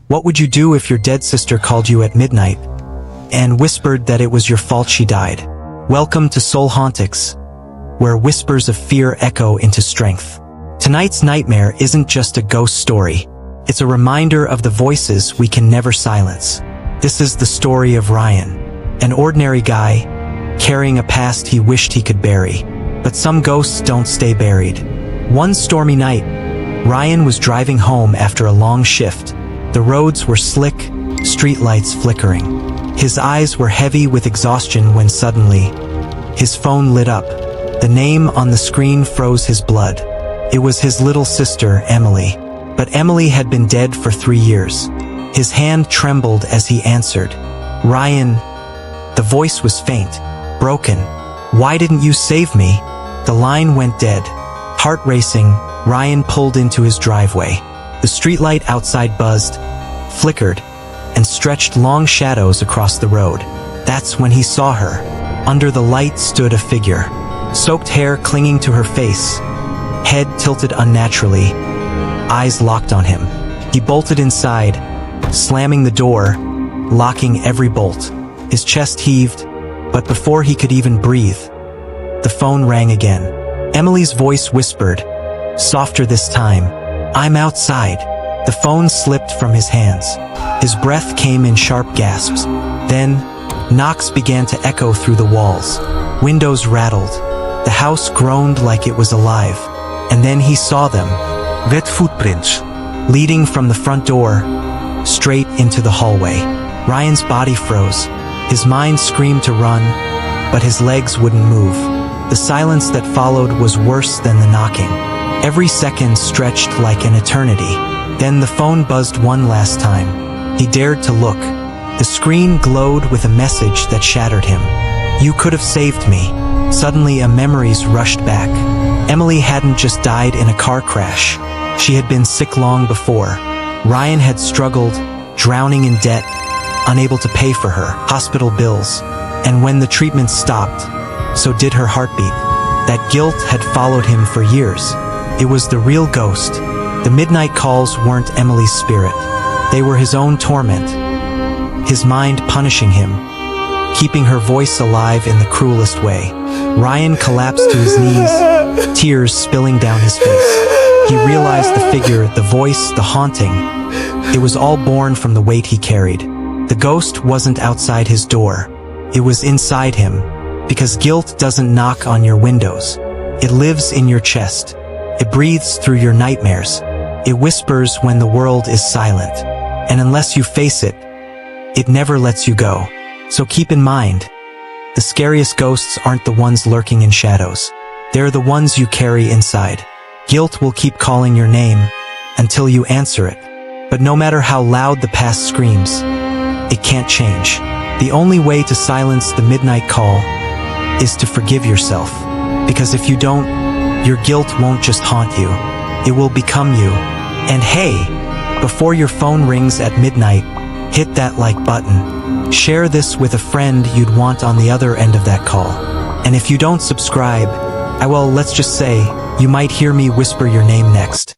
What would you do if your dead sister called you at midnight and whispered that it was your fault she died? Welcome to Soul Hauntings, where whispers of fear echo into strength. Tonight's nightmare isn't just a ghost story. It's a reminder of the voices we can never silence. This is the story of Rayyan, an ordinary guy carrying a past he wished he could bury. But some ghosts don't stay buried. One stormy night, Rayyan was driving home after a long shift. The roads were slick, streetlights flickering. His eyes were heavy with exhaustion when suddenly, his phone lit up. The name on the screen froze his blood. It was his little sister, Emily. But Emily had been dead for 3 years. His hand trembled as he answered. Rayyan. The voice was faint, broken. Why didn't you save me? The line went dead. Heart racing, Rayyan pulled into his driveway. The streetlight outside buzzed, flickered, and stretched long shadows across the road. That's when he saw her. Under the light stood a figure, soaked hair clinging to her face, head tilted unnaturally, eyes locked on him. He bolted inside, slamming the door, locking every bolt. His chest heaved, but before he could even breathe, the phone rang again. Emily's voice whispered, softer this time, "I'm outside." The phone slipped from his hands. His breath came in sharp gasps. Then, knocks began to echo through the walls. Windows rattled. The house groaned like it was alive. And then he saw them. Wet footprints, leading from the front door, straight into the hallway. Ryan's body froze. His mind screamed to run, but his legs wouldn't move. The silence that followed was worse than the knocking. Every second stretched like an eternity. Then the phone buzzed one last time. He dared to look. The screen glowed with a message that shattered him. "You could have saved me." Suddenly, memories rushed back. Emily hadn't just died in a car crash. She had been sick long before. Rayyan had struggled, drowning in debt, unable to pay for her hospital bills. And when the treatment stopped, so did her heartbeat. That guilt had followed him for years. It was the real ghost. The midnight calls weren't Emily's spirit. They were his own torment. His mind punishing him, keeping her voice alive in the cruelest way. Rayyan collapsed to his knees, tears spilling down his face. He realized the figure, the voice, the haunting. It was all born from the weight he carried. The ghost wasn't outside his door. It was inside him, because guilt doesn't knock on your windows. It lives in your chest. It breathes through your nightmares. It whispers when the world is silent. And unless you face it, it never lets you go. So keep in mind, the scariest ghosts aren't the ones lurking in shadows. They're the ones you carry inside. Guilt will keep calling your name until you answer it. But no matter how loud the past screams, it can't change. The only way to silence the midnight call is to forgive yourself. Because if you don't, your guilt won't just haunt you. It will become you. And hey, before your phone rings at midnight, hit that like button. Share this with a friend you'd want on the other end of that call. And if you don't subscribe, let's just say, you might hear me whisper your name next.